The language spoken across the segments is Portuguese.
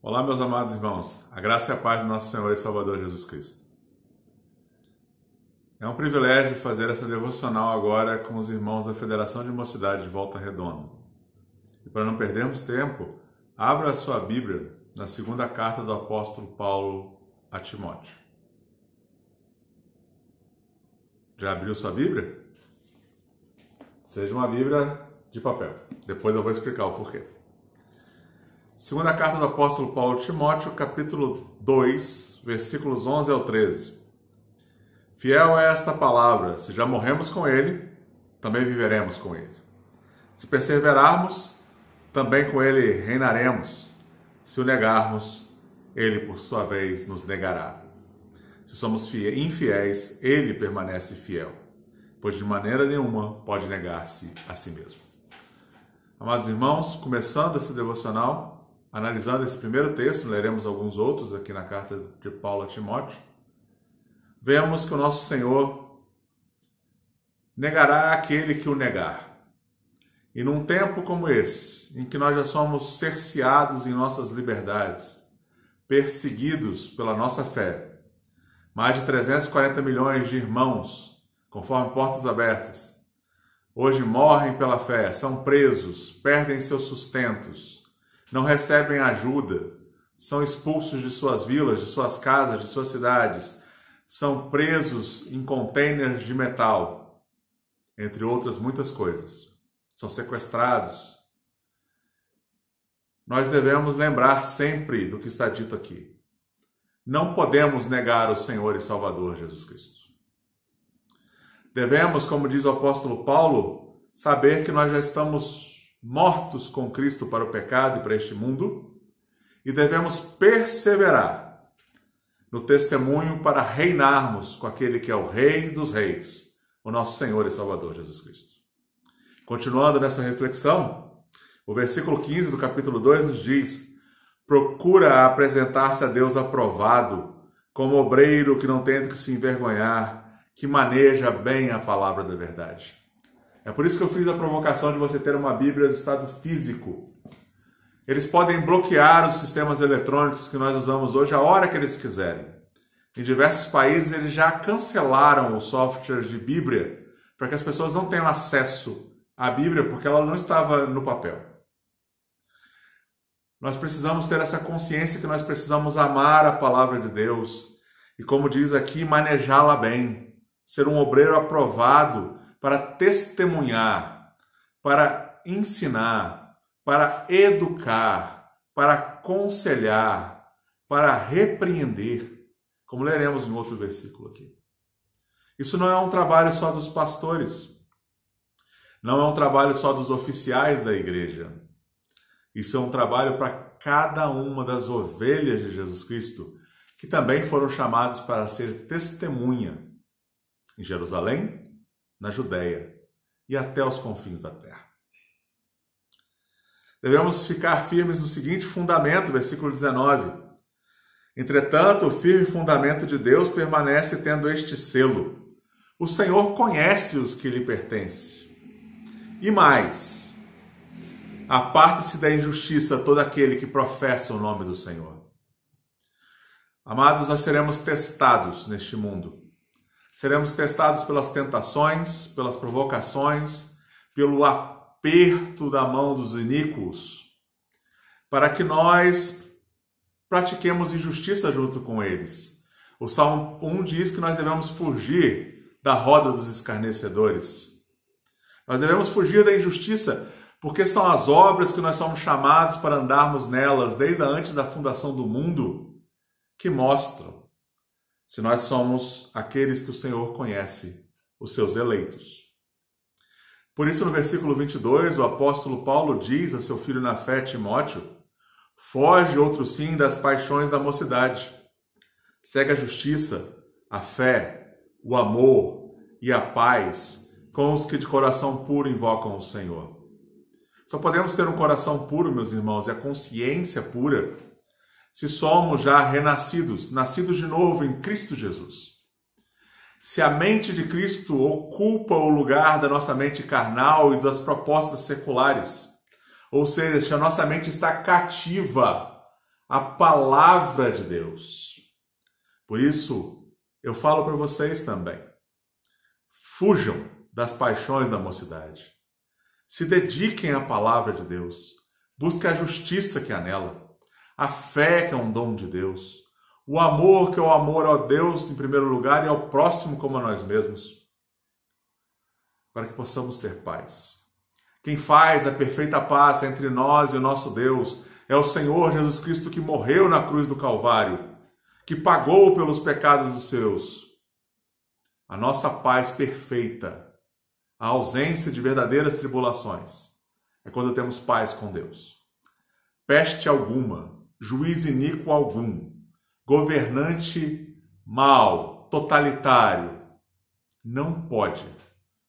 Olá, meus amados irmãos, a graça e a paz do nosso Senhor e Salvador Jesus Cristo. É um privilégio fazer essa devocional agora com os irmãos da Federação de Mocidade de Volta Redonda. E para não perdermos tempo, abra a sua Bíblia na segunda carta do apóstolo Paulo a Timóteo. Já abriu sua Bíblia? Seja uma Bíblia de papel. Depois eu vou explicar o porquê. Segunda carta do apóstolo Paulo a Timóteo, capítulo 2, versículos 11 ao 13. Fiel é esta palavra: se já morremos com ele, também viveremos com ele. Se perseverarmos, também com ele reinaremos. Se o negarmos, ele por sua vez nos negará. Se somos infiéis, ele permanece fiel, pois de maneira nenhuma pode negar-se a si mesmo. Amados irmãos, começando esse devocional, analisando esse primeiro texto, leremos alguns outros aqui na carta de Paulo a Timóteo, vemos que o nosso Senhor negará aquele que o negar. E num tempo como esse, em que nós já somos cerceados em nossas liberdades, perseguidos pela nossa fé, mais de 340 milhões de irmãos, conforme Portas Abertas, hoje morrem pela fé, são presos, perdem seus sustentos, não recebem ajuda, são expulsos de suas vilas, de suas casas, de suas cidades, são presos em containers de metal, entre outras muitas coisas, são sequestrados. Nós devemos lembrar sempre do que está dito aqui. Não podemos negar o Senhor e Salvador Jesus Cristo. Devemos, como diz o apóstolo Paulo, saber que nós já estamos mortos com Cristo para o pecado e para este mundo, e devemos perseverar no testemunho para reinarmos com aquele que é o Rei dos Reis, o nosso Senhor e Salvador Jesus Cristo. Continuando nessa reflexão, o versículo 15 do capítulo 2 nos diz: procura apresentar-se a Deus aprovado, como obreiro que não tem do que se envergonhar, que maneja bem a palavra da verdade. É por isso que eu fiz a provocação de você ter uma Bíblia do estado físico. Eles podem bloquear os sistemas eletrônicos que nós usamos hoje a hora que eles quiserem. Em diversos países eles já cancelaram os softwares de Bíblia para que as pessoas não tenham acesso à Bíblia porque ela não estava no papel. Nós precisamos ter essa consciência que nós precisamos amar a palavra de Deus e, como diz aqui, manejá-la bem, ser um obreiro aprovado para testemunhar, para ensinar, para educar, para aconselhar, para repreender, como leremos em outro versículo aqui. Isso não é um trabalho só dos pastores, não é um trabalho só dos oficiais da igreja. Isso é um trabalho para cada uma das ovelhas de Jesus Cristo, que também foram chamadas para ser testemunha em Jerusalém, na Judéia e até os confins da terra. Devemos ficar firmes no seguinte fundamento, versículo 19. Entretanto, o firme fundamento de Deus permanece tendo este selo: o Senhor conhece os que lhe pertencem. E mais, aparte-se da injustiça todo aquele que professa o nome do Senhor. Amados, nós seremos testados neste mundo. Seremos testados pelas tentações, pelas provocações, pelo aperto da mão dos iníquos, para que nós pratiquemos injustiça junto com eles. O Salmo 1 diz que nós devemos fugir da roda dos escarnecedores. Nós devemos fugir da injustiça, porque são as obras que nós somos chamados para andarmos nelas desde antes da fundação do mundo, que mostram se nós somos aqueles que o Senhor conhece, os seus eleitos. Por isso, no versículo 22, o apóstolo Paulo diz a seu filho na fé, Timóteo: foge outro sim das paixões da mocidade. Segue a justiça, a fé, o amor e a paz com os que de coração puro invocam o Senhor. Só podemos ter um coração puro, meus irmãos, e a consciência pura, se somos já renascidos, nascidos de novo em Cristo Jesus. Se a mente de Cristo ocupa o lugar da nossa mente carnal e das propostas seculares, ou seja, se a nossa mente está cativa a palavra de Deus. Por isso, eu falo para vocês também. Fujam das paixões da mocidade. Se dediquem à palavra de Deus. Busquem a justiça que há nela. A fé que é um dom de Deus. O amor que é o amor ao Deus em primeiro lugar e ao próximo como a nós mesmos. Para que possamos ter paz. Quem faz a perfeita paz entre nós e o nosso Deus é o Senhor Jesus Cristo, que morreu na cruz do Calvário, que pagou pelos pecados dos seus. A nossa paz perfeita, a ausência de verdadeiras tribulações, é quando temos paz com Deus. Peste alguma, juiz iníquo algum, governante mau, totalitário, não pode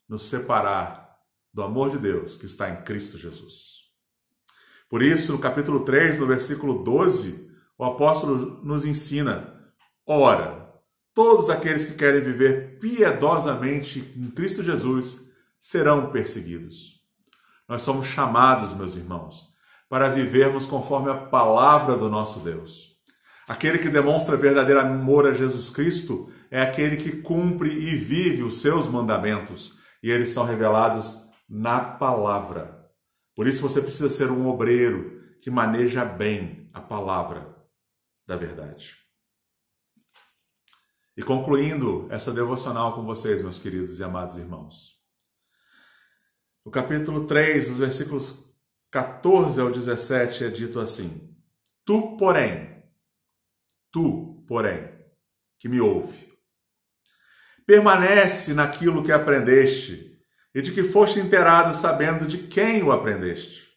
nos separar do amor de Deus que está em Cristo Jesus. Por isso, no capítulo 3, no versículo 12, o apóstolo nos ensina: ora, todos aqueles que querem viver piedosamente em Cristo Jesus serão perseguidos. Nós somos chamados, meus irmãos, para vivermos conforme a palavra do nosso Deus. Aquele que demonstra verdadeiro amor a Jesus Cristo é aquele que cumpre e vive os seus mandamentos, e eles são revelados na palavra. Por isso você precisa ser um obreiro que maneja bem a palavra da verdade. E concluindo essa devocional com vocês, meus queridos e amados irmãos. No capítulo 3, nos versículos 14 ao 17, é dito assim: Tu, porém, que me ouve, permanece naquilo que aprendeste e de que foste inteirado sabendo de quem o aprendeste,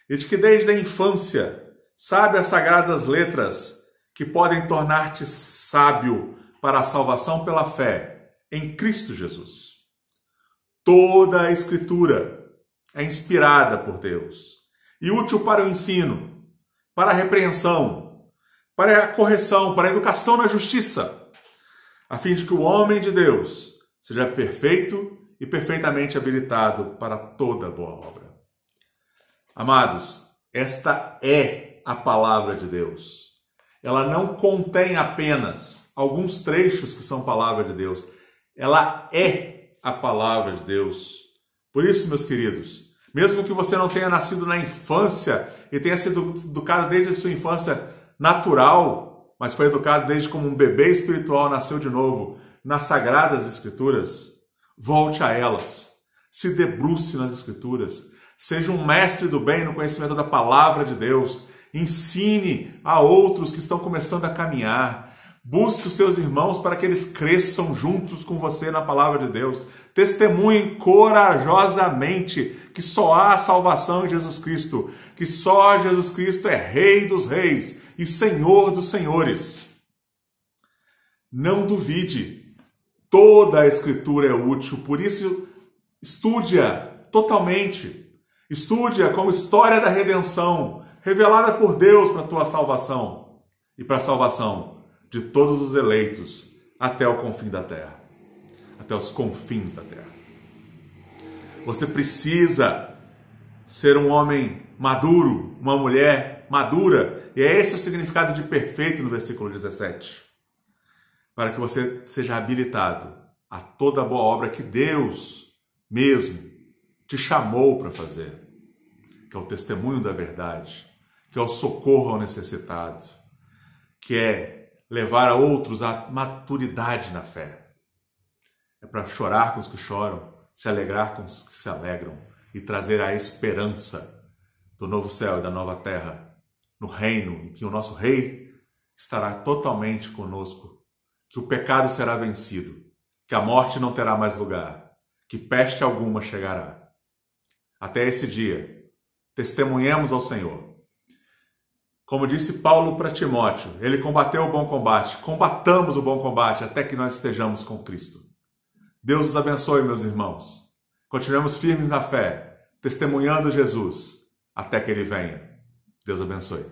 e de que desde a infância sabe as sagradas letras que podem tornar-te sábio para a salvação pela fé em Cristo Jesus. Toda a Escritura é inspirada por Deus e útil para o ensino, para a repreensão, para a correção, para a educação na justiça, a fim de que o homem de Deus seja perfeito e perfeitamente habilitado para toda boa obra. Amados, esta é a palavra de Deus. Ela não contém apenas alguns trechos que são palavra de Deus. Ela é a palavra de Deus. Por isso, meus queridos, mesmo que você não tenha nascido na infância e tenha sido educado desde a sua infância natural, mas foi educado desde como um bebê espiritual, nasceu de novo nas Sagradas Escrituras, volte a elas, se debruce nas Escrituras, seja um mestre do bem no conhecimento da palavra de Deus, ensine a outros que estão começando a caminhar, busque os seus irmãos para que eles cresçam juntos com você na palavra de Deus, testemunhem corajosamente que só há salvação em Jesus Cristo, que só Jesus Cristo é Rei dos Reis e Senhor dos Senhores. Não duvide. Toda a Escritura é útil, por isso estude-a totalmente. Estude-a como história da redenção, revelada por Deus para a tua salvação e para a salvação de todos os eleitos até o confim da terra, até os confins da terra. Você precisa ser um homem maduro, uma mulher madura, e é esse o significado de perfeito no versículo 17. Para que você seja habilitado a toda boa obra que Deus mesmo te chamou para fazer, que é o testemunho da verdade, que é o socorro ao necessitado, que é levar a outros à maturidade na fé. É para chorar com os que choram, se alegrar com os que se alegram e trazer a esperança do novo céu e da nova terra, no reino em que o nosso Rei estará totalmente conosco, que o pecado será vencido, que a morte não terá mais lugar, que peste alguma chegará. Até esse dia, testemunhemos ao Senhor. Como disse Paulo para Timóteo, ele combateu o bom combate, combatamos o bom combate até que nós estejamos com Cristo. Deus os abençoe, meus irmãos. Continuemos firmes na fé, testemunhando Jesus até que Ele venha. Deus abençoe.